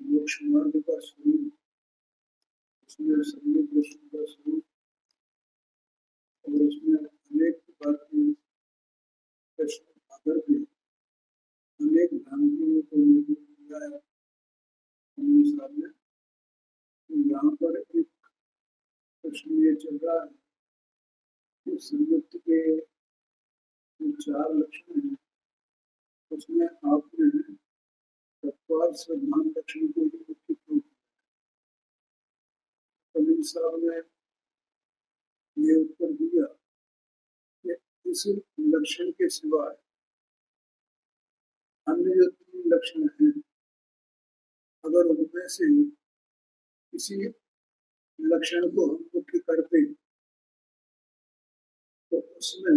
मोक्ष मार्ग का स्वरूप, उसमें सम्यक दर्शन का स्वरूप और उसमें अनेक प्रकार के प्रश्न आकर के अनेक भ्रांतियों को किया है अनुसार में। यहाँ पर एक प्रश्न ये चल रहा है कि संयुक्त के जो 4 लक्षण हैं उसमें आपने तत्वार श्रद्धान लक्षण को ही मुख्य क्यों किया? कबीर साहब ने ये उत्तर दिया कि इस लक्षण के सिवाय अन्य जो 3 लक्षण हैं, अगर उनमें से किसी लक्षण को हम मुख्य करते तो उसमें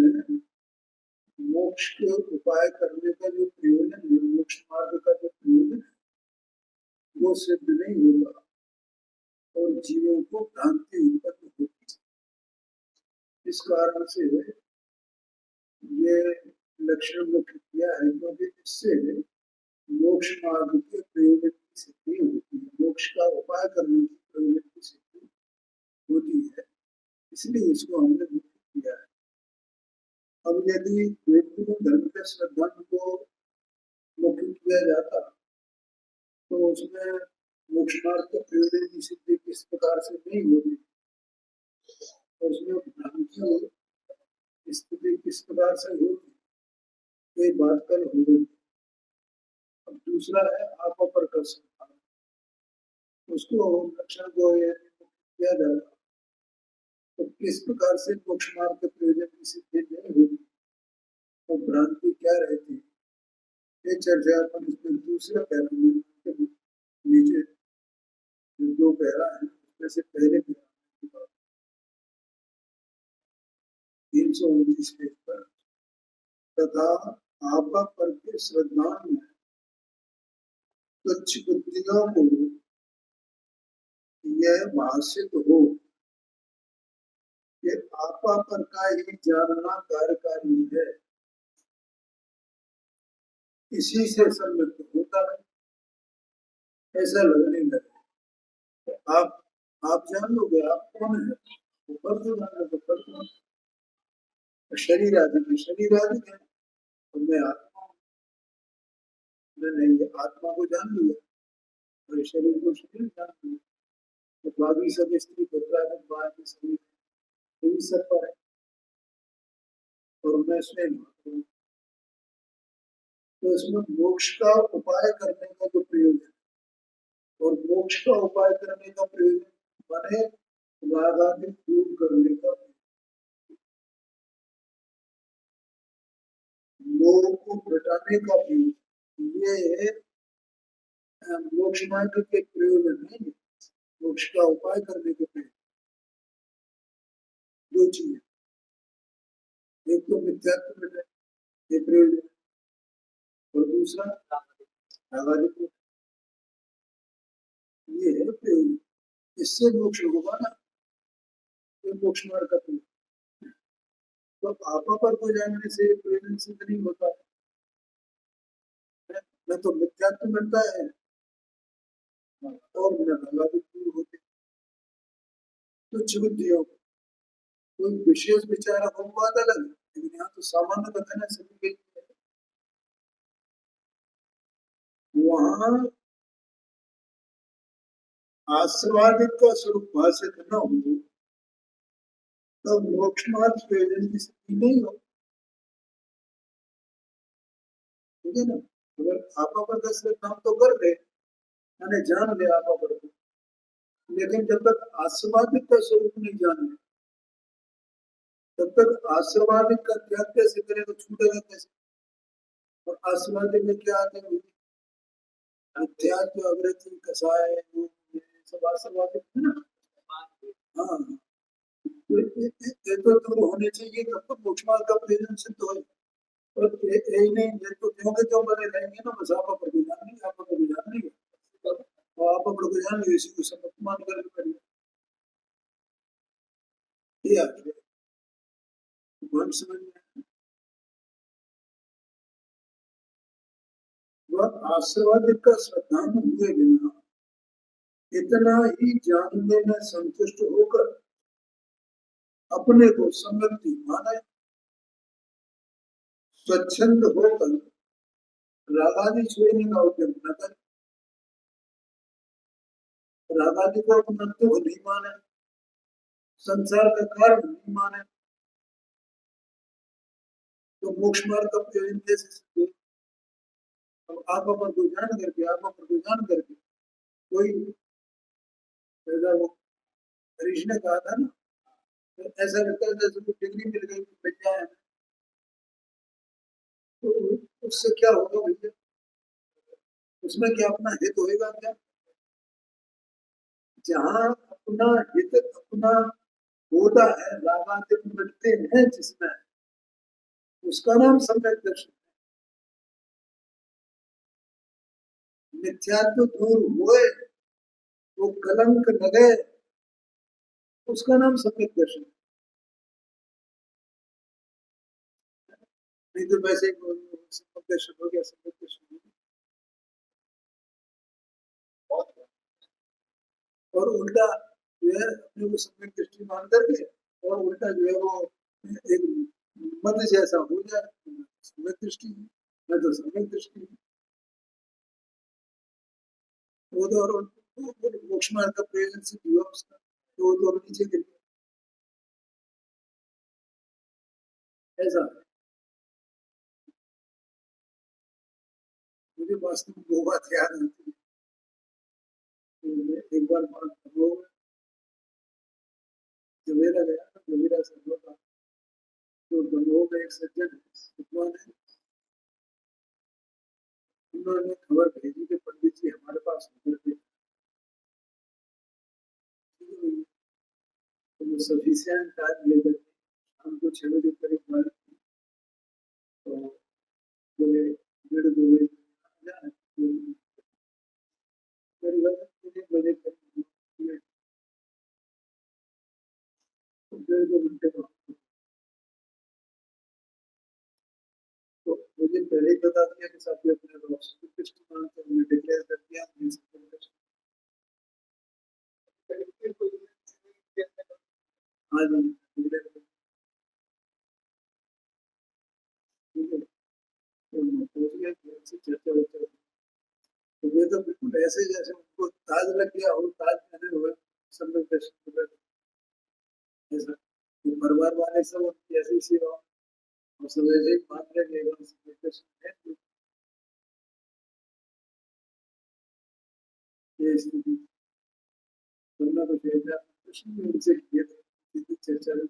मोक्ष के उपाय करने का जो प्रयोजन है, मोक्ष मार्ग का जो प्रयोजन है, वो सिद्ध नहीं होगा और जीवों को भ्रांति उत्पन्न होगी। इस कारण से ये लक्षण मुख्य किया है, क्योंकि इससे मोक्ष मार्ग के प्रयोजन की सिद्धि होती है, मोक्ष का उपाय करने की प्रयोजन की सिद्धि होती है, इसलिए इसको हमने मुख्य किया है। अब यदि व्यक्ति धर्म के श्रद्धा को मुख्य किया जाता तो उसमें मोक्ष मार्ग के प्रयोजन की सिद्धि किस प्रकार से नहीं होती, और उसमें भ्रांतियों स्थिति किस प्रकार से होगी, ये बात कल हो गई। अब दूसरा है आप पर कर सकता, उसको लक्षण को यदि किया जाता तो किस प्रकार से मोक्ष मार्ग के प्रयोजन की सिद्धि नहीं होगी, तो भ्रांति क्या रहती, ये चर्चा अपन इसमें दूसरे पैरा में नीचे जो पैरा है उसमें से पहले पैरा 329 पेज पर, तथा आपा पर के श्रद्धा में तुच्छ बुद्धियों को यह भाषित हो कि आपा पर का ही जानना कार्यकारी है, इसी से सम्मिलित होता है, ऐसा लगने लगे। तो आप जान लोगे आप कौन है, ऊपर से जाना तो पर शरीर आदि में शरीर आदि है, और मैं आत्मा, मैंने आत्मा को जान लिया और शरीर को शरीर जान लिया, तो बाकी सब स्त्री पुत्र बाहर के शरीर सब पर है और मैं स्वयं हूँ। तो इसमें मोक्ष का उपाय करने का जो प्रयोजन और मोक्ष का उपाय करने का प्रयोजन बने रागादि दूर करने का, मोह को घटाने का प्रयोजन, ये मोक्ष मार्ग के प्रयोजन नहीं, मोक्ष का उपाय करने के प्रयोजन। दो चीजें, एक तो मिथ्यात्व में ये प्रयोजन और दूसरा रागादि, ये है प्रयोजन, इससे मोक्ष होगा ना, ये मोक्ष मार्ग का प्रयोजन। तो आपा पर को जानने से प्रयोजन सिद्ध नहीं होता है, न तो मिथ्यात्व मिलता है और न रागादि दूर होते। तो बुद्धियों कोई विशेष विचार हो बात अलग है, लेकिन यहाँ तो सामान्य कथन है सभी के लिए। वहां आश्रवादित का स्वरूप भाषित न हो तो मोक्ष मार्ग प्रयोजन की स्थिति नहीं हो, ठीक है ना। अगर आपा पर 10 काम तो कर ले, मैंने जान ले आपा पर, लेकिन जब तक आस्वादित का स्वरूप नहीं जाने, तब तक आस्वादित का त्याग कैसे करे, तो छूटेगा कैसे। और आस्वादित में क्या आते हैं, अध्यात्म अग्रति कसाय, ये सब आस्वादित है ना। हाँ, तो ये तो दूर होने चाहिए, तब तो मोक्ष मार्ग का प्रयोजन सिद्ध हो। और यही नहीं, ये तो क्यों के क्यों बने रहेंगे ना, बस आपा पर भी जान नहीं, आपा पर भी जान नहीं, और आपा पर भी जान नहीं, इसी को सब मान कर करिए, ये आगे भगवान समझ में। वह आशीर्वाद का श्रद्धांत हुए बिना इतना ही जानने में संतुष्ट होकर अपने को सम्यक्ति माने, स्वच्छंद होकर रागादि छोड़ने का उद्यम न करे, रागादि को अपना दुख नहीं माने, संसार का कारण नहीं माने, तो मोक्ष मार्ग का प्रयोजन कैसे सिद्ध हो। अब आप अपन को जान करके, आप अपन को जान करके कोई, ऐसा वो हरीश ने कहा था ना, तो ऐसा लगता है जैसे कोई डिग्री मिल गई भैया है, तो उससे क्या होगा भैया, उसमें क्या अपना हित होएगा क्या। जहाँ अपना हित अपना होता है, रागान्वित मिलते हैं जिसमें, उसका नाम सम्यक दर्शन। मिथ्यात्व दूर हुए, वो कलंक लगे, उसका नाम सम्यक दर्शन। नहीं तो वैसे सम्यक दर्शन हो गया, सम्यक दर्शन हो गया, और उल्टा जो है अपने को सम्यक दृष्टि मान करके, और उल्टा जो है वो एक मत जैसा हो जाए, सम्यक दृष्टि मैं तो सम्यक दृष्टि, वो तो और मोक्ष मार्ग का प्रयोजन से हुआ उसका, तो वो तो नीचे गिर ऐसा। मुझे वास्तव में वो बात याद आती है, एक बार वो जवेरा गया, जवेरा से हुआ, तो दमोह में एक सज्जन विद्वान है, उन्होंने खबर भेजी कि पंडित जी हमारे पास होकर के, तो वो सफिशिएंट टाइम लेकर हमको 6 बजे करीब बात, तो बोले 1:30 बजे मेरी बात 3 बजे करीब, 1.5 घंटे में। तो मुझे पहले ही बता दिया कि साथी अपने दोस्त को किस मान से हमने डिक्लेयर कर दिया, हाँ जी डिक्लेयर कर दिया, तो सोच लिया कि हमसे चर्चा होता है। तो वे तो बिल्कुल ऐसे जैसे उनको ताज लग गया हो, ताज पहने हुए सब लोग दर्शन कर रहे हैं, ऐसा। तो परिवार वाले सब उनकी ऐसी सेवा, और सब ऐसे ही मान रहे हैं, एकदम सब दर्शन है, तो ये स्थिति करना तो चाहिए। प्रश्न भी उनसे किए थे, चर्चा में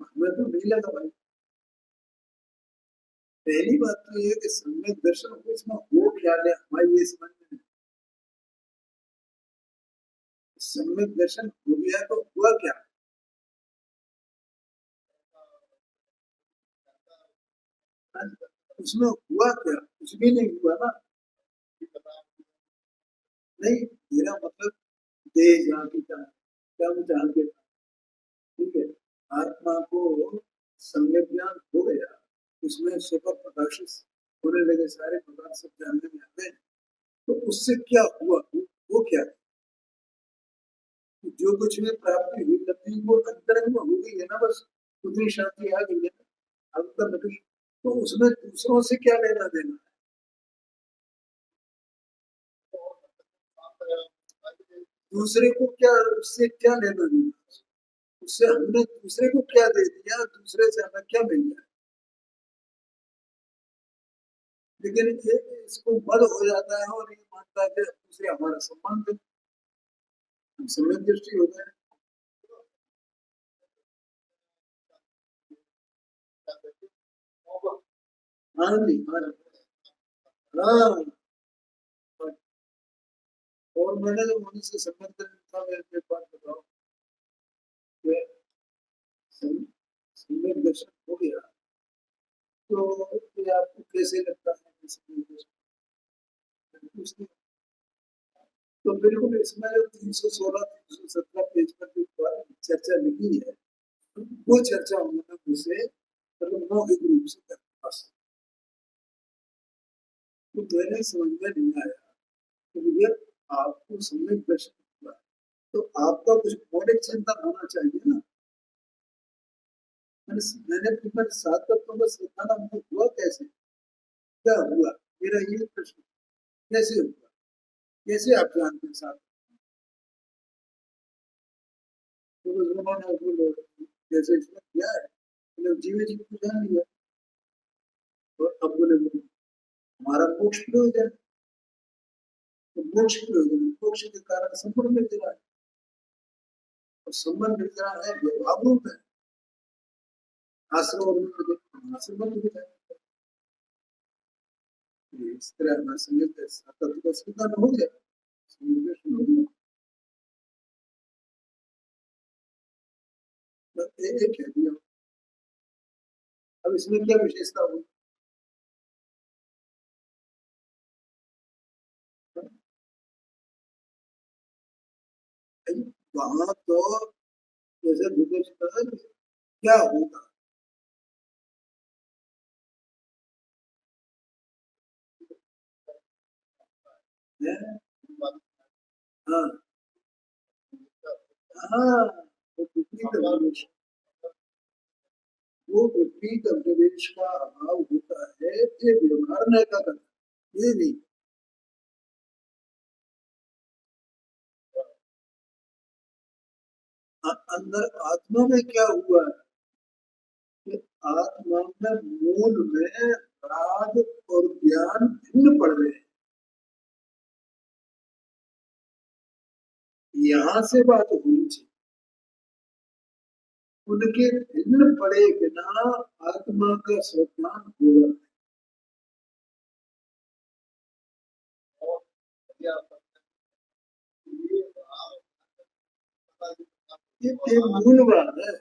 हमें तो नहीं लगा भाई। पहली बात तो ये कि सम्यक दर्शन को इसमें हो क्या है हमारी ये समझ में नहीं। सम्यक दर्शन हो गया तो हुआ क्या, उसमें हुआ क्या, कुछ भी नहीं हुआ ना। नहीं, मेरा मतलब देह जाति का कर्म जान के, ठीक है, आत्मा को सम्यक ज्ञान हो गया, उसमें स्वतः प्रकाशित होने लगे सारे पदार्थ सब जानने में आते हैं, तो उससे क्या हुआ, वो क्या, जो कुछ भी प्राप्ति हुई तभी वो अंतरंग में हो गई है ना, बस उतनी शांति आ गई है ना अंतर में, तो उसमें दूसरों से क्या लेना देना है, दूसरे को क्या, उससे क्या लेना देना, उससे हमने दूसरे को क्या दे दिया, दूसरे से हमें क्या मिल गया। लेकिन इसको मद हो जाता है और ये मानता है कि दूसरे हमारा सम्मान करते, हम सम्यक दृष्टि हो गए। हाँ जी, हाँ हाँ। और मैंने जब उनसे संबंध था, मैं एक बात बताऊं कि सम्यक दर्शन हो गया तो ये आपको कैसे लगता है कि सम्यक दर्शन, तो बिल्कुल इसमें जो 316 317 पेज पर जो चर्चा लिखी है, वो चर्चा उन्होंने मुझसे मतलब मौखिक रूप से कर बस। तो मैंने समझ में नहीं आया कि भैया आपको सम्यक दर्शन हुआ है, तो आपका कुछ मौलिक चिंतन होना चाहिए ना। मैंने फिर सात तत्वों का सिखाना मुझे हुआ कैसे, क्या हुआ, मेरा ये प्रश्न कैसे हुआ, कैसे आप जानते हैं सात। तो उन्होंने उसको जैसे इसमें किया है, मतलब जीवे जी को जान लिया। और अब बोले हमारा मोक्ष प्रयोजन, तो मोक्ष प्रयोजन मोक्ष के कारण संपूर्ण मिल रहा है, और संबंध मिल रहा है व्यवहार रूप है, आश्रम और संबंध मिल रहा है। इस तरह हमारा संयुक्त तत्व का स्वीकार हो गया, हो गया। एक कह दिया, अब इसमें क्या विशेषता हुई। वहां तो जैसे क्या होगा है? हाँ हाँ, वो विपरीत अभिनिवेश, वो विपरीत अभिनिवेश का अभाव होता है, ये व्यवहार नहीं का करता, ये नहीं। अंदर आत्मा में क्या हुआ है कि आत्मा में मूल में राग और ज्ञान भिन्न पड़ रहे हैं। यहाँ से बात होनी चाहिए, उनके भिन्न पड़े बिना आत्मा का स्वज्ञान होगा। ये मूल बात है,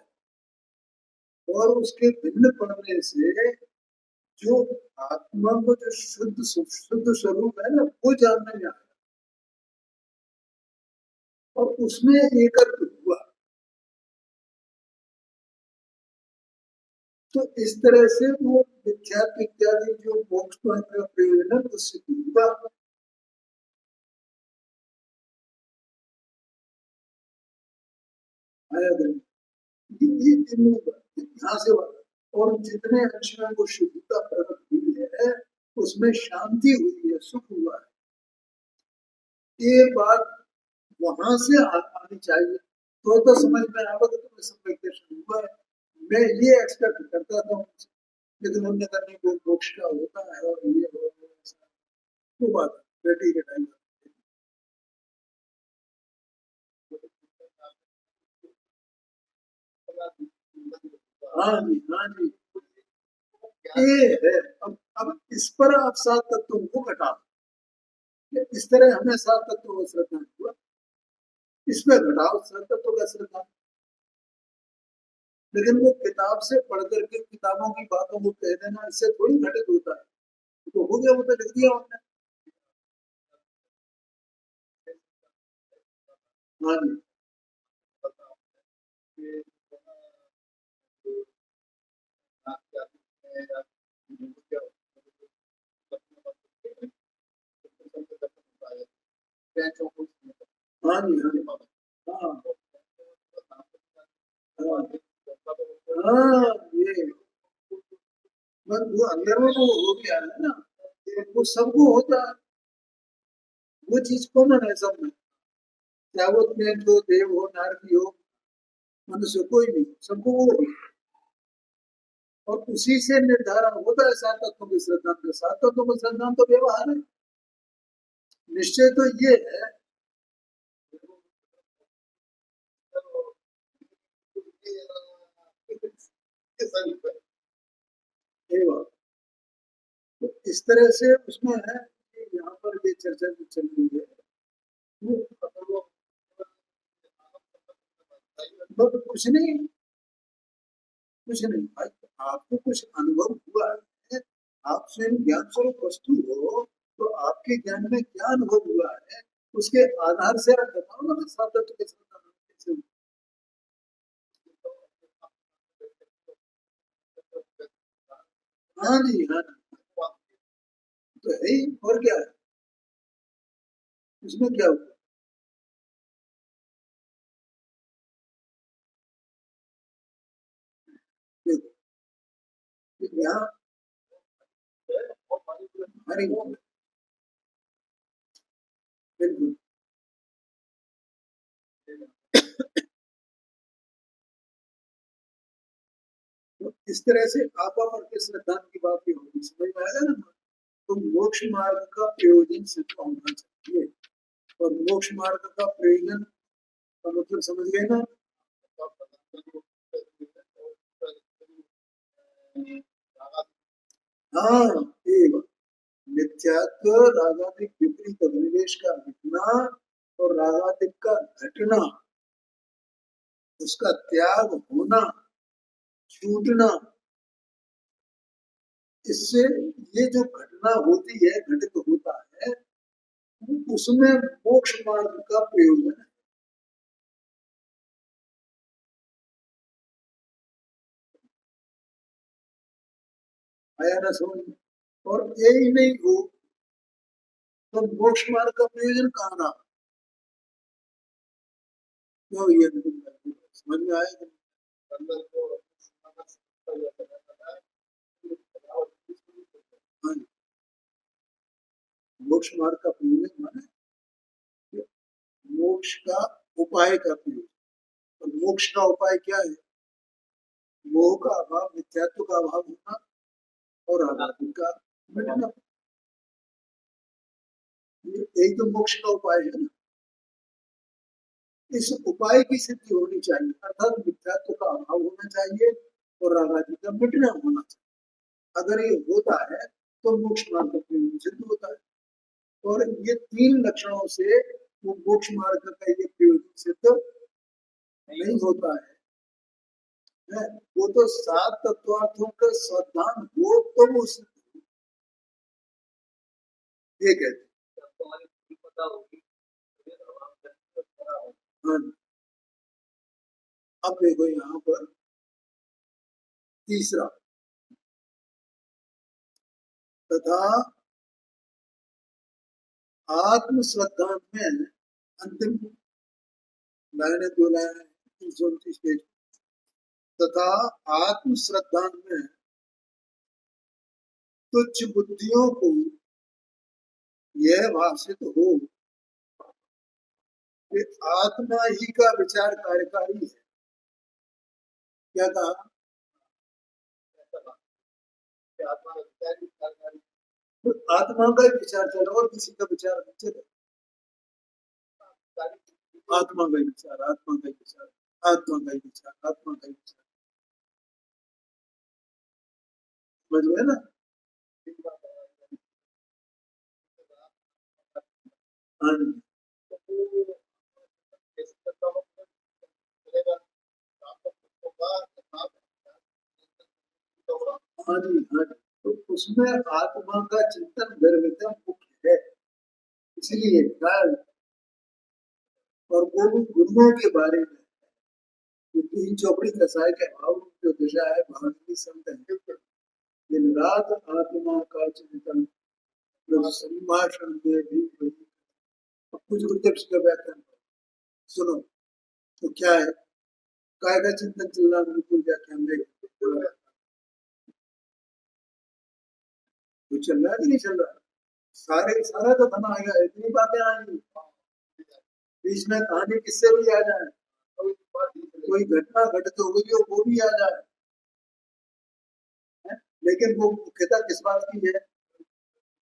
और उसके भिन्न पड़ने से जो आत्मा को जो शुद्ध शुद्ध स्वरूप है ना, वो जानने में आया, और उसमें एकत्व हुआ। तो इस तरह से वो विख्यात इत्यादि जो मोक्ष का प्रयोजन है उससे हुआ। यहाँ से और जितने अंश में वो शुद्धता प्रकट हुई है, उसमें शांति हुई है, सुख हुआ है, ये बात वहां से आनी चाहिए, तो समझ में आएगा कि तुम्हें संवेदन हुआ है। मैं ये एक्सपेक्ट करता था उनसे, लेकिन उन्होंने करने को मोक्ष का होता है और ये हो ऐसा, वो बात बेटी के टाइम। हाँ जी, हाँ जी, ये है। अब इस पर आप सात तत्वों को घटा, इस तरह हमें सात तत्वों का श्रद्धा हुआ, इसमें घटाओ सात तत्वों का श्रद्धा। लेकिन वो किताब से पढ़ करके किताबों की बातों को कह देना, इससे थोड़ी घटित होता है। तो हो गया, वो तो लिख दिया उन्होंने। हाँ जी, हाँ जी, हाँ जी, हाँ हाँ, ये बस वो अंदर में वो हो गया है ना, वो सबको होता है, वो चीज कॉमन है सब में, चाहे वो ज्ञान हो, देव हो, नारकी हो, मनुष्य कोई नहीं, सबको वो भी। और उसी से निर्धारण होता है सात तत्वों के सिद्धांत में। सात तत्वों का सिद्धांत तो व्यवहार है, निश्चय तो ये है। तो इस तरह से उसमें है कि यहाँ पर ये चर्चा जो चल रही है वो कुछ नहीं, कुछ नहीं भाई। आपको कुछ अनुभव हुआ है, आप स्वयं ज्ञान स्वरूप वस्तु हो, तो आपके ज्ञान में क्या अनुभव हुआ है, उसके आधार से आप बताओ ना सात तत्व के साथ कैसे। हाँ जी, हाँ तो है ही, और क्या है इसमें, क्या हुआ। देखो यहाँ हमारी बिल्कुल। तो इस तरह से आपा पर के सिद्धांत की बात भी होगी, समझ में आएगा ना। तो मोक्ष मार्ग का प्रयोजन सिद्ध होना चाहिए, और मोक्ष मार्ग का प्रयोजन का मतलब समझ गए ना। हाँ, एवं मिथ्यात्व रागादिक विपरीत अभिनिवेश का घटना और रागादिक का घटना, उसका त्याग होना, छूटना, इससे ये जो घटना होती है, घटित होता है, उसमें मोक्ष मार्ग का प्रयोजन है। आया ना समझ में। और यही नहीं हो तो मोक्ष मार्ग का प्रयोजन कहाँ रहा। क्यों ये समझ में आया। हाँ, मोक्ष मार्ग का प्रयोजन माने मोक्ष का उपाय का प्रयोजन। और मोक्ष का उपाय क्या है, मोह का अभाव, मिथ्यात्व का अभाव होना, और आध्यात्मिक का मिटना। यही तो मोक्ष का उपाय है ना। इस उपाय की सिद्धि होनी चाहिए, अर्थात मिथ्यात्व का अभाव होना चाहिए और आध्यात्मिक का मिटना होना चाहिए। अगर ये होता है तो मोक्ष मार्ग का प्रयोजन सिद्ध होता है। और ये तीन लक्षणों से वो मोक्ष मार्ग का ये प्रयोजन सिद्ध नहीं होता है। वो तो सात तत्वार्थों का सावधान हो तो वो सिद्ध, ये कहते हैं। अब देखो यहाँ पर तीसरा, तथा आत्म श्रद्धा में, अंतिम लाइनें दो लाइनें 329 पेज। तथा आत्म श्रद्धा में तुच्छ बुद्धियों को यह भाषित हो कि आत्मा ही का विचार कार्यकारी है। क्या कहा, तो आत्मा का ही विचार चले और किसी का विचार नहीं चले। आत्मा का ही विचार, आत्मा का ही विचार, आत्मा का ही विचार, आत्मा का ही विचार, समझ गए ना। हाँ जी, हाँ जी, हाँ जी। तो उसमें आत्मा का चिंतन गर्भित मुख्य है, इसलिए ख्याल। और वो भी गुरुओं के बारे में, क्योंकि चौपड़ी कसाई के भाव जो दिशा है, भारतीय संत है, दिन रात आत्मा का चिंतन, संभाषण में भी वही। अब कुछ जब का व्याख्यान सुनो तो क्या है, काय का चिंतन चल रहा, बिल्कुल व्याख्यान देख तो चल रहा है कि नहीं चल रहा। सारा तो बना आएगा, इतनी बातें आएंगी, बीच में कहानी किससे भी आ जाए, कोई कोई घटना घटित हो गई हो वो भी याद आए, लेकिन वो मुख्यता किस बात की है,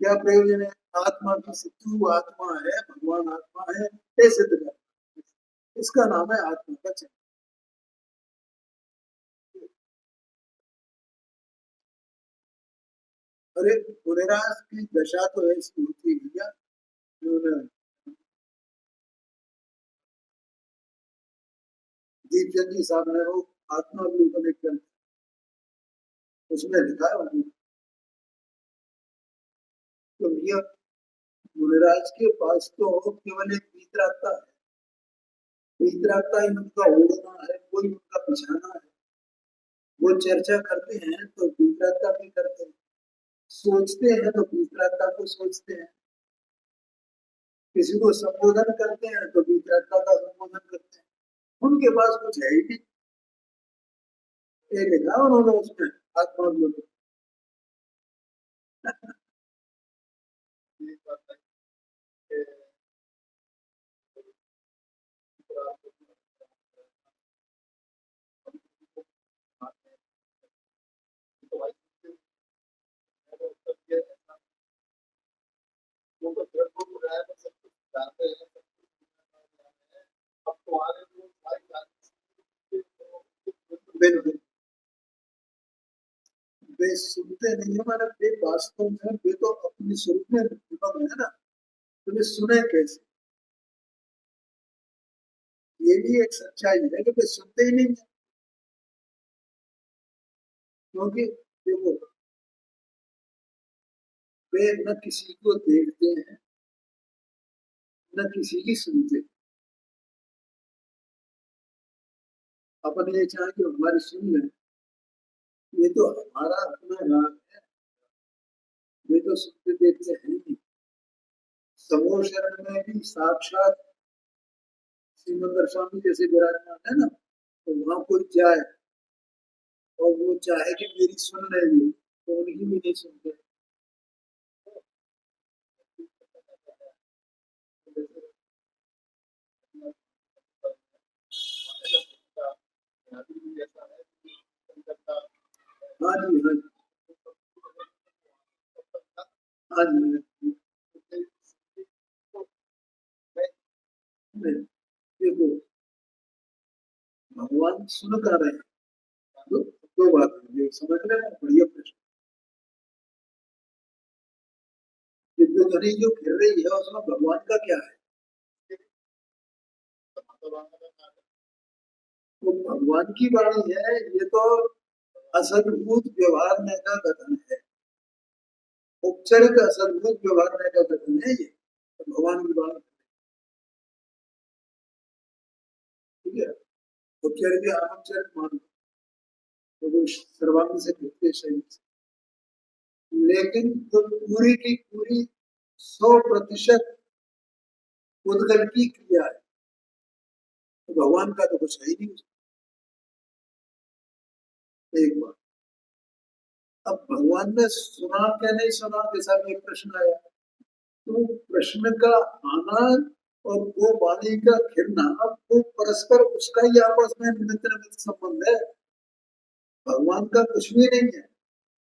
क्या प्रयोजन है, आत्मा की सिद्धू आत्मा है, भगवान आत्मा है, ये सिद्ध कर, इसका नाम है आत्मा का चिन्ह। अरे मुनिराज की दशा तो ऐसी होती है भैया, उन्होंने दीपचंद जी साहब ने वो आत्मावलोकन एक ग्रंथ, उसमें लिखा है उन्होंने, तो भैया मुनिराज के पास तो केवल एक पीतरात्ता है, पीतरात्ता ही उनका ओढ़ना है, कोई उनका बिछाना है, वो चर्चा करते हैं तो पीतरात्ता भी करते हैं, सोचते हैं तो पीतरात्ता को सोचते हैं, किसी को संबोधन करते हैं तो पीतरात्ता का संबोधन करते हैं, उनके पास कुछ है ही नहीं, ये लिखा उन्होंने उसमें आत्मावलोकन। बिल्कुल, वे सुनते नहीं है, माना वे वास्तव में वे तो अपने स्वरूप में निमग्न है ना, तो वे सुने कैसे, ये भी एक सच्चाई है कि वे सुनते ही नहीं है, क्योंकि देखो वे न किसी को देखते हैं न किसी की सुनते, अपन ये चाहे कि हमारी सुन लें, ये तो हमारा अपना राग है, ये तो सुनते देखते हैं नहीं। समूह शरण में भी साक्षात श्रीमंदर स्वामी जैसे विराजमान है ना, तो वहां कोई जाए और वो चाहे कि मेरी सुन लेंगे तो उनकी भी नहीं सुनते। हाँ जी, हाँ जी, हाँ जी, नहीं, देखो भगवान सुन कर रहे हैं, दो बात है ये समझ लेना, बढ़िया प्रश्न। दिव्य ध्वनि जो फिर रही है उसमें भगवान का क्या है, तो भगवान की वाणी है ये तो असद्भुत व्यवहार का कथन है, उपचरित असद्भुत व्यवहार का कथन है ये, तो भगवान की वाणी, ठीक है, उपचरित अनौपचारिक मान, तो वो सर्वांग से कहते शरीर से, लेकिन जो पूरी की पूरी 100% उद्गल की क्रिया है, तो भगवान का तो कुछ है ही नहीं। एक बात, अब भगवान ने सुना क्या नहीं सुना जैसा एक प्रश्न आया, तो प्रश्न का आना और वो वाणी का घिरना वो परस्पर उसका ही आपस में निमित्त निमित्त संबंध है, भगवान का कुछ भी नहीं है,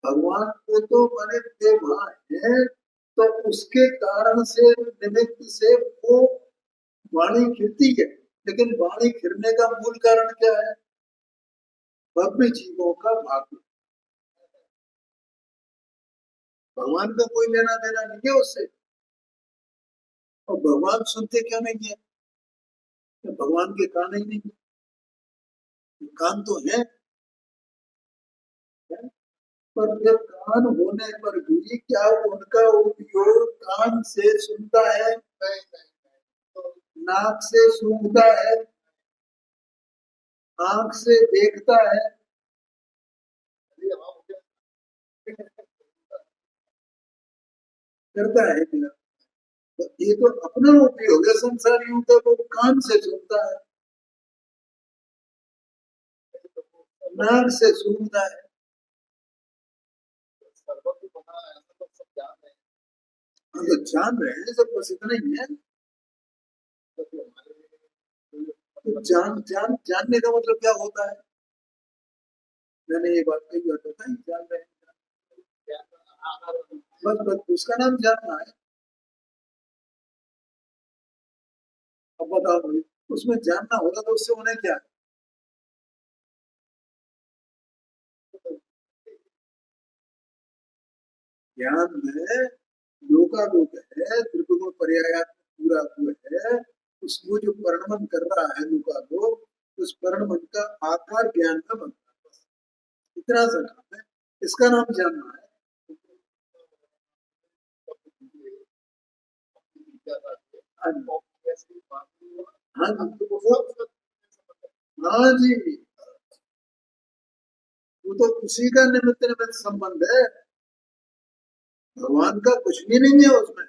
भगवान को तो माने व्यवहार है, तो उसके कारण से निमित्त से वो वाणी खिरती है, लेकिन वाणी खिरने का मूल कारण क्या है, भव्य जीवों का भाग्य, भगवान का कोई लेना देना नहीं है उससे, और भगवान सुनते क्यों नहीं है, तो भगवान के कान ही नहीं है, कान तो है, पर जब कान होने पर भी क्या उनका उपयोग कान से सुनता है, नाक से सूंघता है, आंख से देखता है, करता है क्या, तो ये तो अपना उपयोग है, संसारियों का वो कान से सुनता है, नाक से सूंघता है, हाँ तो जान रहे हैं सब, बस इतना ही है। तो जानने का मतलब क्या होता है? मैंने ये बात कही होता था, जान रहे हैं, बस बस उसका नाम जानना है। अब बताओ मुझे, उसमें जानना होगा तो उससे उन्हें क्या? ज्ञान में लोकालोक है, त्रिगुण पर्यायात्मक पूरा हुआ है। उसको जो वर्णन कर रहा है लोकालोक, उस वर्णन का आकार ज्ञान का बनता है, बस इतना सा काम है। इसका नाम जानना है। हाँ जी, हाँ जी, हाँ जी, वो तो उसी का निमित्त निमित्त संबंध है। भगवान का कुछ भी नहीं है उसमें।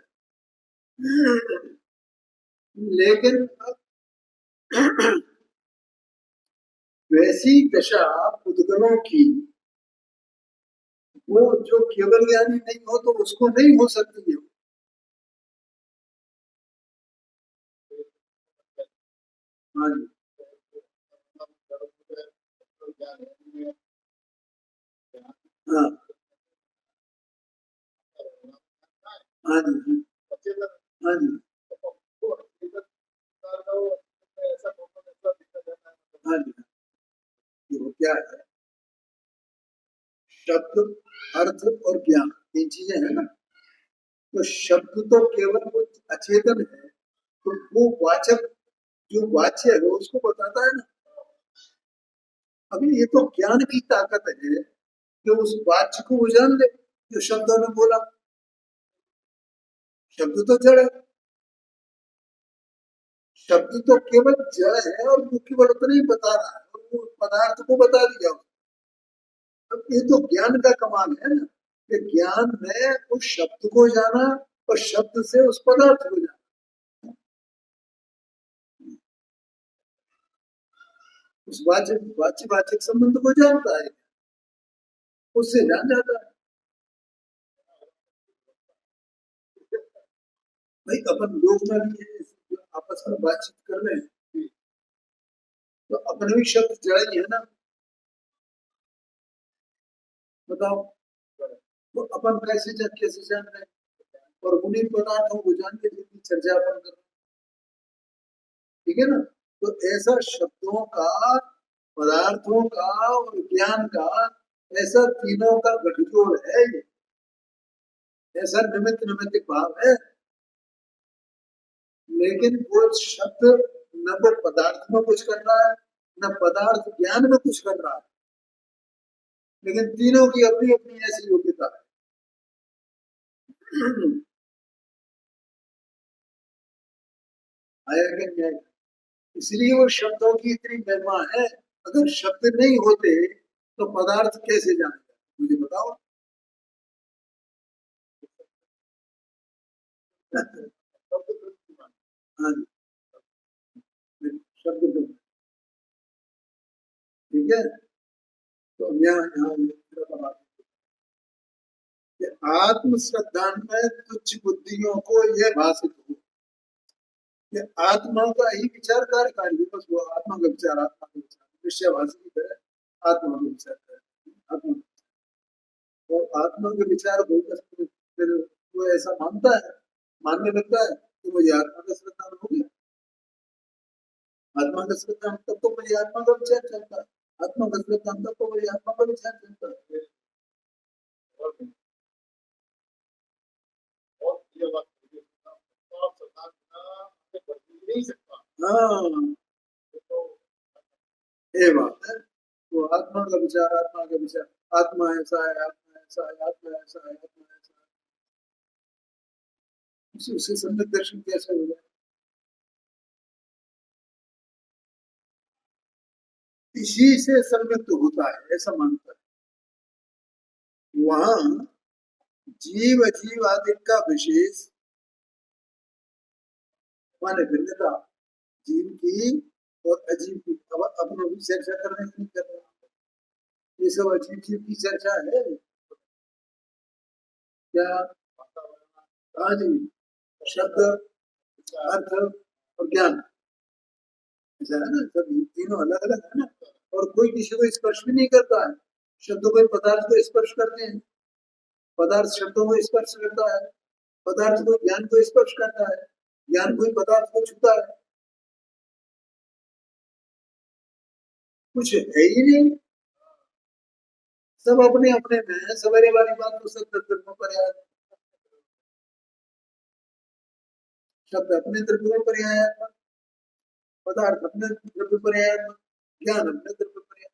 लेकिन वैसी दशा उद्गलों की, वो जो केवल ज्ञानी नहीं हो तो उसको नहीं हो सकती है। हाँ जी, हाँ, हाँ जी, हाँ जी, हाँ जी। देखो क्या है, शब्द, अर्थ और ज्ञान, तीन चीजें हैं ना। तो शब्द तो केवल वो अचेतन है, तो वो वाचक, जो वाच्य है उसको बताता है ना। अभी ये तो ज्ञान की ताकत है कि उस वाच्य को वो जान ले, जो शब्दों में बोला। शब्द तो जड़ है, शब्द तो केवल जड़ है और वो केवल उतना ही बता रहा है, और वो पदार्थ को बता दिया। अब ये तो ज्ञान का कमाल है ना, कि ज्ञान में उस शब्द को जाना और शब्द से उस पदार्थ को जाना, उस वाच्य वाच्य वाचक संबंध को जानता है, उससे जान जाता है। भाई अपन लोग में भी आपस में बातचीत कर रहे हैं, तो अपने भी शब्द जड़ ही है ना। बताओ, तो अपन कैसे जान रहे हैं? और उन्हीं पदार्थों को जान के जितनी चर्चा अपन कर रहे हैं, ठीक है ना। तो ऐसा शब्दों का, पदार्थों का और ज्ञान का, ऐसा तीनों का गठजोड़ है ये। ऐसा निमित्त निमित्त भाव है। लेकिन वो शब्द न तो पदार्थ में कुछ कर रहा है, न पदार्थ ज्ञान में कुछ कर रहा है, लेकिन तीनों की अपनी अपनी ऐसी योग्यता है। आया कि नहीं आया? इसलिए वो शब्दों की इतनी महिमा है। अगर शब्द नहीं होते तो पदार्थ कैसे जानेगा, मुझे बताओ। हाँ जी, शब्द तो ठीक है। तो अब यहाँ यहाँ ये पूरा बात है कि आत्म श्रद्धा में तुच्छ बुद्धियों को यह भाषित हो कि आत्मा का ही विचार कार्यकारी है, बस वो आत्मा का विचार, आत्मा का विचार विषयवासी की तरह आत्मा का विचार करे, आत्मा। और आत्मा के विचार बोलकर फिर वो ऐसा मानता है, मानने लगता है कि मुझे आत्मा का श्रद्धान हो गया। आत्मा का श्रद्धान तब तो मुझे आत्मा का विचार चलता है, आत्मा का श्रद्धान तब तो मुझे आत्मा का विचार चलता है। हाँ, ये बात है। वो आत्मा का विचार, आत्मा का विचार, आत्मा ऐसा है, आत्मा ऐसा है, आत्मा ऐसा है, आत्मा ऐसा है, उससे सम्यक दर्शन कैसे हो जाए? इसी से सम्यक तो होता है, ऐसा मानता है। वहां जीव अजीव आदि का विशेष माने भिन्नता, जीव की और अजीब की। अब अपन अभी चर्चा करने की नहीं कर रहे, ये सब अजीब जीव की चर्चा है क्या? हाँ जी, शब्द, अर्थ और ज्ञान, ऐसा है ना, सब तीनों अलग अलग है ना। और कोई किसी को स्पर्श भी नहीं करता है। शब्द कोई पदार्थ को स्पर्श करते हैं, पदार्थ शब्दों को स्पर्श करता है, पदार्थ को ज्ञान को स्पर्श करता है, ज्ञान कोई पदार्थ को छूता है, कुछ है ही नहीं। सब अपने अपने में है। सवेरे वाली बात तो सब द्रव्यों पर याद, शब्द अपने द्रव्यों पर याद, पदार्थ अपने द्रव्य पर याद, ज्ञान अपने द्रव्य पर याद।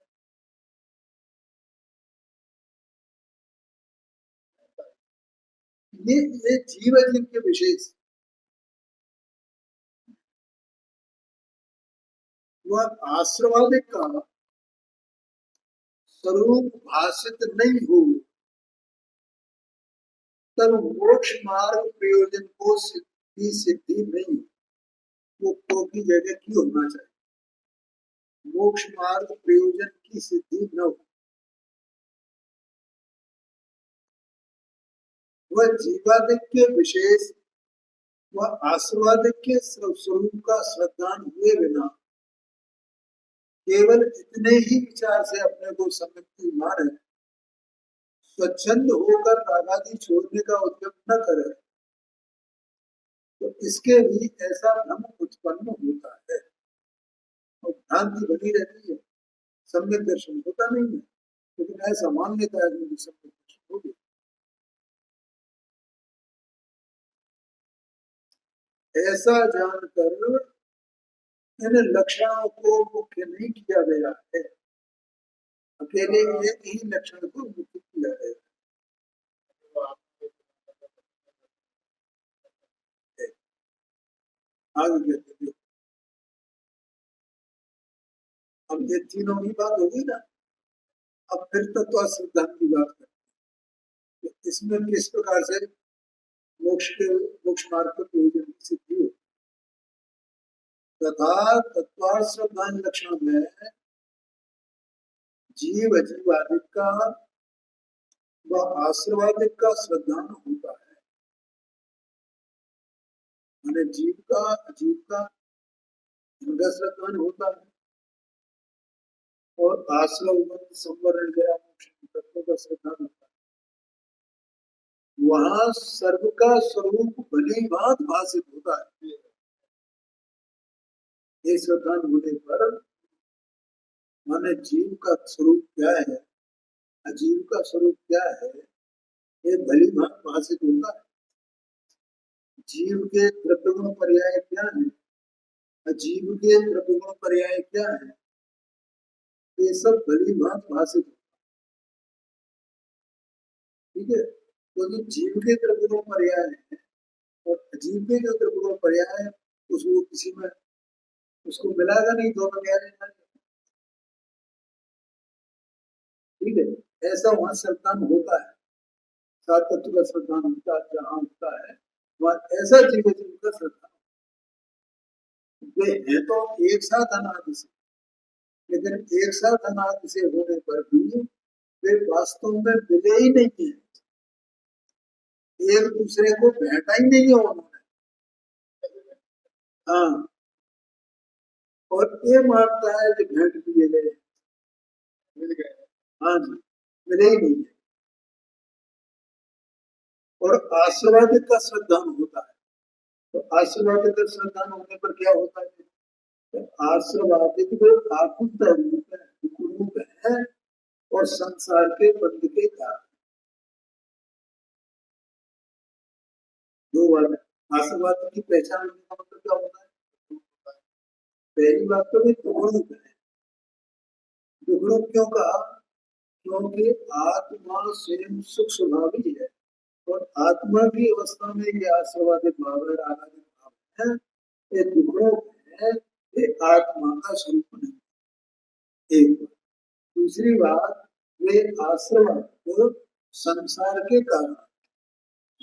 ये जीव जीव के विशेष, वह आश्रवादिक का स्वरूप भाषित नहीं हो तब मोक्ष मार्ग प्रयोजन को सिद्धि सिद्धि नहीं, वो को की जगह की होना चाहिए, मोक्ष मार्ग प्रयोजन की सिद्धि न हो। वह जीवादिक के विशेष व आश्रवादिक के स्वरूप का श्रद्धान हुए बिना केवल इतने ही विचार से अपने को सम्यक्ति माने, स्वच्छंद होकर रागादि छोड़ने का उद्यम न करे, तो इसके भी ऐसा भ्रम उत्पन्न होता है और भ्रांति बनी रहती है। सम्यक दर्शन होता नहीं है, लेकिन ऐसा मान लेता है कि सम्यक दर्शन हो गया। ऐसा जानकर इन लक्षणों को मुख्य नहीं किया गया है, अकेले एक ही लक्षण को मुख्य किया गया है। आगे कहते हैं, अब ये तीनों की बात होगी ना, अब फिर तत्व सिद्धांत की बात करते हैं, इसमें किस प्रकार से मोक्ष मार्ग को प्रयोजन की सिद्धि हो। तथा तत्व श्रद्धान लक्षण में जीव जीवादिक का व आश्रवादिक का श्रद्धान होता है, मैंने जीव का अजीव का इनका श्रद्धान होता है, और आश्रव संवरण गया तत्वों का श्रद्धान होता है। वहां सर्व का स्वरूप भली बात भाषित होता है। ये श्रद्धान होने पर माने जीव का स्वरूप क्या है, अजीव का स्वरूप क्या है, ये भली बात भाषित होता है। जीव के द्रव्यगुण पर्याय क्या है, अजीव के द्रव्यगुण पर्याय क्या है, ये सब भली बात भाषित होता है। ठीक है, तो जो जीव के द्रव्यगुण पर्याय है और अजीव के जो द्रव्यगुण पर्याय है, उसको किसी में उसको मिलाएगा नहीं, दोनों क्या है। ठीक है, ऐसा वहां श्रद्धान होता है, सात तत्व का श्रद्धान होता है, जहां होता है वहां ऐसा जीव जीव का श्रद्धान। वे है तो एक साथ अनादि से, लेकिन एक साथ अनादि से होने पर भी वे वास्तव में मिले ही नहीं है, एक दूसरे को भेंटा ही नहीं है उन्होंने। हाँ, और ये मानता है कि भेंट दिए गए, मिल गए, हाँ जी, मिले ही नहीं है। और आशीर्वादित का श्रद्धान होता है, तो आशीर्वादित का श्रद्धान होने पर क्या होता है, तो आशीर्वादित जो आकुत रूप है और संसार के बंध के कारण, दो बात है। आशीर्वाद की पहचान होने का मतलब क्या होता है, पहली बात तो दुखरूप है। दुखरूप क्यों कहा, क्योंकि आत्मा स्वयं सुख स्वभावी है, और आत्मा की अवस्था में ये आशीर्वादित भाव है, आराधित भाव है, ये दुखरूप है, ये आत्मा का स्वरूप नहीं। एक दूसरी बात, वे आशीर्वाद संसार के कारण,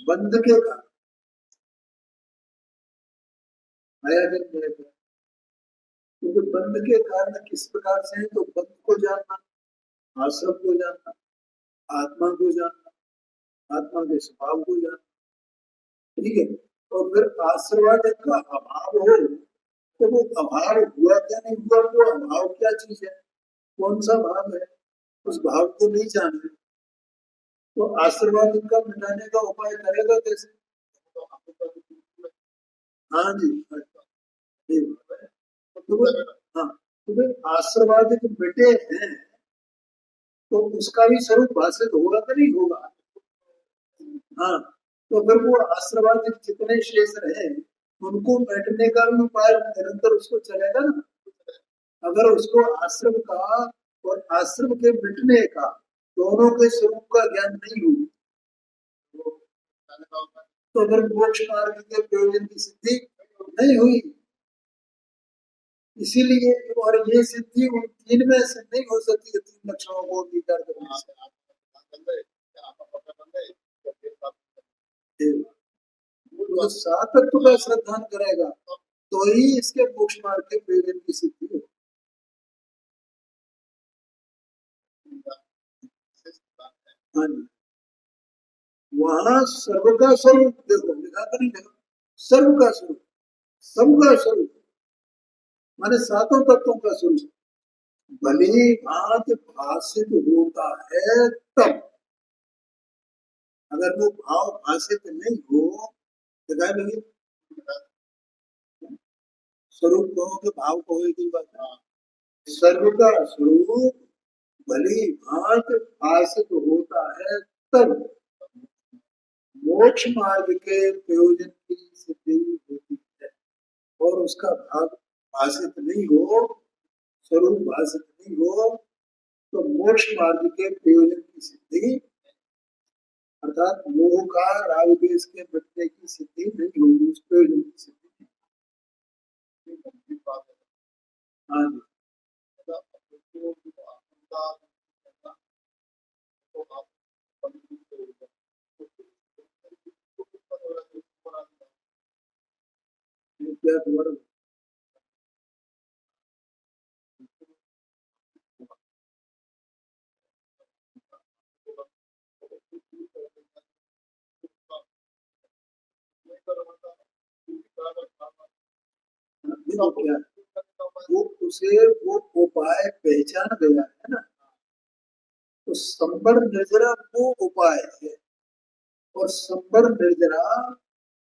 बंध के कारण आया जन्म, क्योंकि बंध के कारण किस प्रकार से है, तो बंध को जानना, आश्रम को जानना, आत्मा को जानना, आत्मा के स्वभाव को जानना। ठीक है, और फिर आशीर्वाद का अभाव हो तो वो अभाव हुआ क्या नहीं हुआ, वो अभाव क्या चीज है, कौन सा भाव है, उस भाव को नहीं जाने तो आशीर्वाद का मिटाने का उपाय करेगा कैसे? हाँ जी, तो हाँ, तो भाई आशीर्वाद मिटे हैं तो उसका भी स्वरूप भाषित होगा कि नहीं होगा? हाँ, तो अगर वो आशीर्वाद जितने शेष रहे उनको बैठने का भी उपाय निरंतर उसको चलेगा ना। अगर उसको आश्रम का और आश्रम के मिटने का दोनों के स्वरूप का ज्ञान नहीं हो तो अगर मोक्ष मार्ग के प्रयोजन की सिद्धि नहीं हुई, इसीलिए और ये सिद्धि उन तीन में से नहीं हो सकती, तीन लक्षणों को अंगीकार करने से। तो सातत्व का श्रद्धान करेगा तो ही इसके मोक्ष मार्ग के प्रयोजन की सिद्धि हो। हाँ जी, वहां सर्व का स्वरूप देखो, लिखा था नहीं देखो, सर्व का स्वरूप, सबका स्वरूप माने सातों तत्वों का स्वरूप भली भांति भाषित होता है तब। अगर वो भाव भाषित नहीं हो दिखाई लगी, स्वरूप कहो कि भाव कहो की बात। सर्व का स्वरूप भली भांति भाषित होता है तब मोक्ष मार्ग के प्रयोजन की सिद्धि होती है। और उसका भाव भाषित नहीं हो, स्वरूप भाषित नहीं हो तो मोक्ष मार्ग के प्रयोजन की सिद्धि अर्थात मोह का राग द्वेष के मिटने की सिद्धि नहीं होगी, उस प्रयोजन की सिद्धि। हाँ जी, क्या दोबारा? देखो क्या वो उसे वो उपाय पहचान गया है ना, तो संबर निर्जरा वो उपाय है और संबर निर्जरा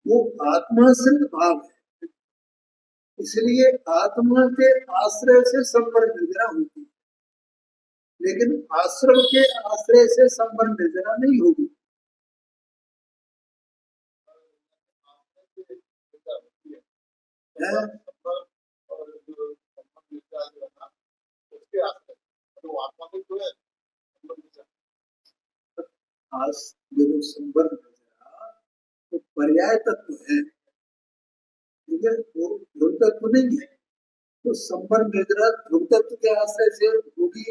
वो आत्मा सिद्ध भाव है, इसलिए आत्मा के आश्रय से संबर निर्जरा होती है, लेकिन आश्रम के आश्रय से संबर निर्जरा नहीं होगी। देखो संबर निर्जरा तो पर्याय तत्व है, ठीक है, वो ध्रुव तत्व नहीं है। तो संबर निर्जरा ध्रुव तत्व के आश्रय से होगी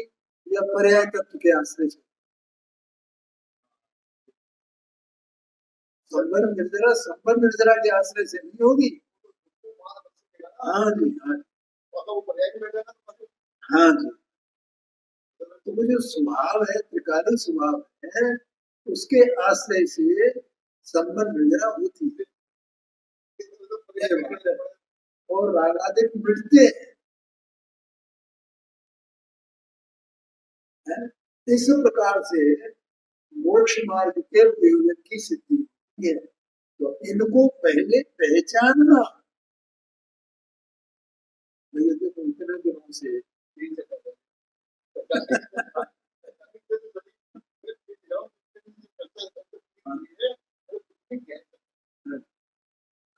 या पर्याय तत्व के आश्रय से? संबर निर्जरा के आश्रय से नहीं होगी। हाँ जी, हाँ हाँ जी, तो वो जो स्वभाव है त्रिकाली स्वभाव है उसके आश्रय से संबर निर्जरा होती है और रागादिक मिटते हैं। इस प्रकार से मोक्ष मार्ग के प्रयोजन की सिद्धि है, तो इनको पहले पहचानना। से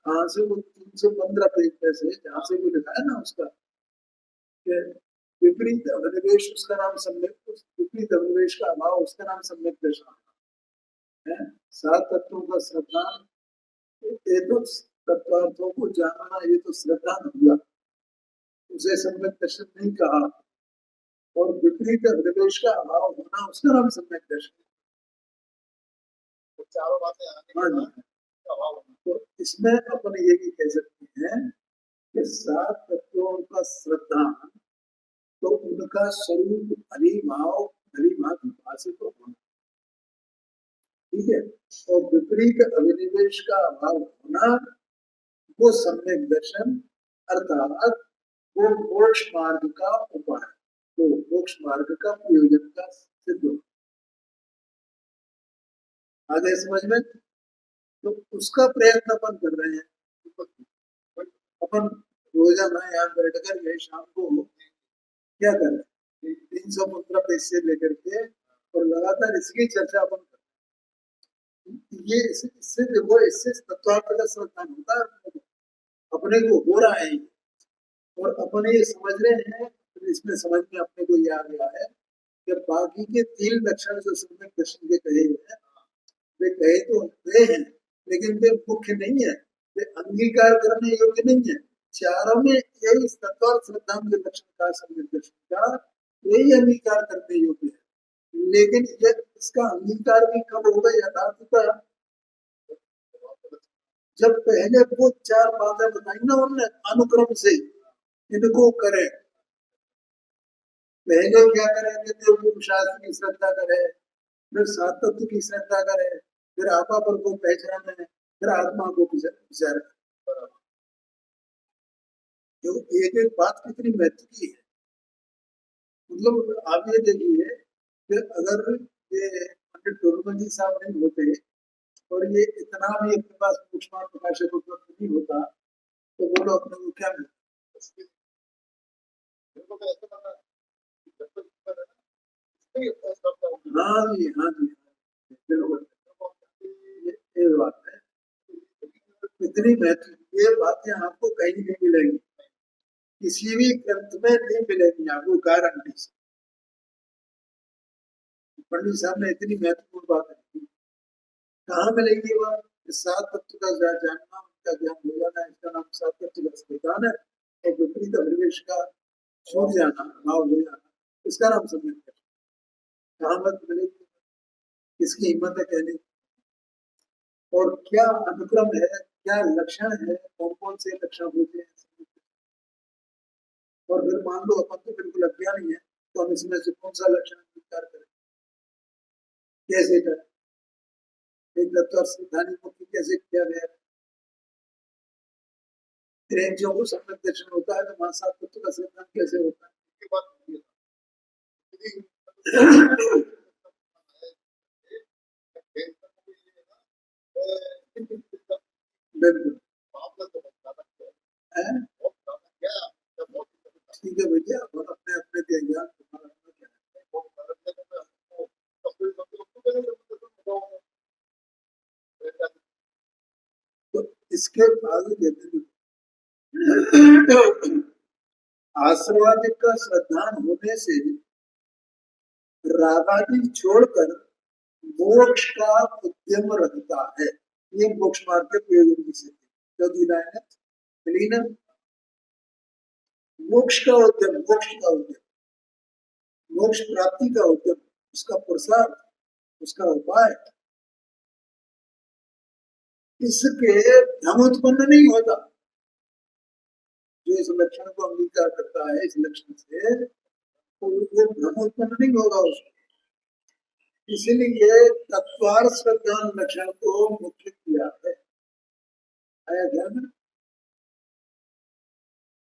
कहाँ से वो 315 पेज में से जहाँ से वो लिखा है ना उसका विपरीत अभिनिवेश, उसका नाम सम्यक, विपरीत अभिनिवेश का अभाव उसका नाम सम्यक दर्शन है। सात तत्वों का श्रद्धा, ये तो तत्वार्थों को जानना ये तो श्रद्धा हुआ, उसे सम्यक दर्शन नहीं कहा। और विपरीत अभिनिवेश का अभाव होना उसका नाम सम्यक दर्शन। चारों बातें तो इसमें अपन ये भी कह सकते हैं कि सात तत्वों का श्रद्धा तो उनका स्वरूप हरिभाव भाषित तो होना, ठीक है, और विपरीत अभिनिवेश का अभाव होना वो सम्यक दर्शन अर्थात वो मोक्ष मार्ग का उपाय, वो मोक्ष मार्ग का प्रयोजन का सिद्ध हो। आगे समझ में, तो उसका प्रयत्न अपन कर रहे हैं। अपन रोजाना यहाँ बैठ कर गए शाम को क्या कर रहे हैं, 315 पैसे लेकर के और लगातार इसकी चर्चा अपन कर, ये इससे देखो, इससे तत्वार्थ का समाधान होता है, अपने को हो रहा है और अपने ये समझ रहे हैं। इसमें समझ में अपने को ये आ गया है कि बाकी के 3 लक्षण जो सम्यक दर्शन के कहे हैं, वे कहे तो वे हैं, लेकिन वे मुख्य नहीं है, वे अंगीकार करने योग्य नहीं है। चारों में यही तत्वार्थ श्रद्धांत के लक्षण का, सम्यक दर्शन का, यही अंगीकार करने योग्य है। लेकिन ये इसका अंगीकार भी कब होगा यथार्थता, जब पहले वो 4 बातें बताई ना उनने अनुक्रम से, इनको करें। पहले क्या करेंगे, तो शास्त्र की श्रद्धा करें, फिर सात तत्व की श्रद्धा करें, फिर आपा पर को पहचाने, फिर आत्मा को विचार करें। जो एक एक बात कितनी महत्व की है। मतलब आप ये देखिए कि अगर ये पंडित टोलमल जी साहब नहीं होते और ये इतना भी अपने पास सूक्ष्म प्रकाशक उपलब्ध नहीं होता, तो बोलो अपने को क्या मिलता। हाँ जी, हाँ जी, बिल्कुल, ये बात है। इतनी महत्व ये बातें आपको कहीं नहीं मिलेंगी, किसी भी ग्रंथ में नहीं मिलेगी आपको गारंटी से। पंडित साहब ने इतनी महत्वपूर्ण बात रखी, कहाँ मिलेगी बात, सात तत्व का जानना, उनका ज्ञान हो जाना, इसका नाम सात तत्व का संविधान है। और विपरीत अभिनिवेश का छूट जाना, भाव हो जाना, इसका नाम सम्यक दर्शन। कहाँ मत मिलेगी, किसकी हिम्मत है कहने, और क्या अनुक्रम है, क्या लक्षण है, कौन कौन से लक्षण होते हैं। और फिर मान लो अपन तो बिल्कुल अज्ञानी है, तो हम इसमें से कौन सा लक्षण स्वीकार करें, कैसे करें, एक तत्व सिद्धांत मुक्ति कैसे किया गया। जो को सम्यक दर्शन होता है, तो वहां सात तत्व का सिद्धांत कैसे होता है। बिल्कुल ठीक है भैया, अपने अपने ज्ञान तो इसके बाद आश्रवादिक का श्रद्धान होने से रागादि छोड़कर मोक्ष का उद्यम रखता है। ये मोक्ष मार्ग के प्रयोजन की सिद्धि चौथी लाइन है। मोक्ष का उद्यम, मोक्ष का उद्यम, मोक्ष प्राप्ति का उद्यम, उसका प्रसाद, उसका उपाय, इसके भ्रम उत्पन्न नहीं होता। जो इस लक्षण को अंगीकार करता है, इस लक्षण से तो वो भ्रम उत्पन्न नहीं होगा उसको। इसीलिए तत्वार श्रद्धान लक्षण को मुख्य किया है। आया ध्यान में।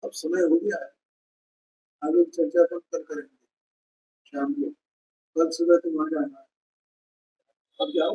अब समय हो गया है, आगे चर्चा कर करेंगे शाम को, कल सुबह तुम आ जाना। अब जाओ।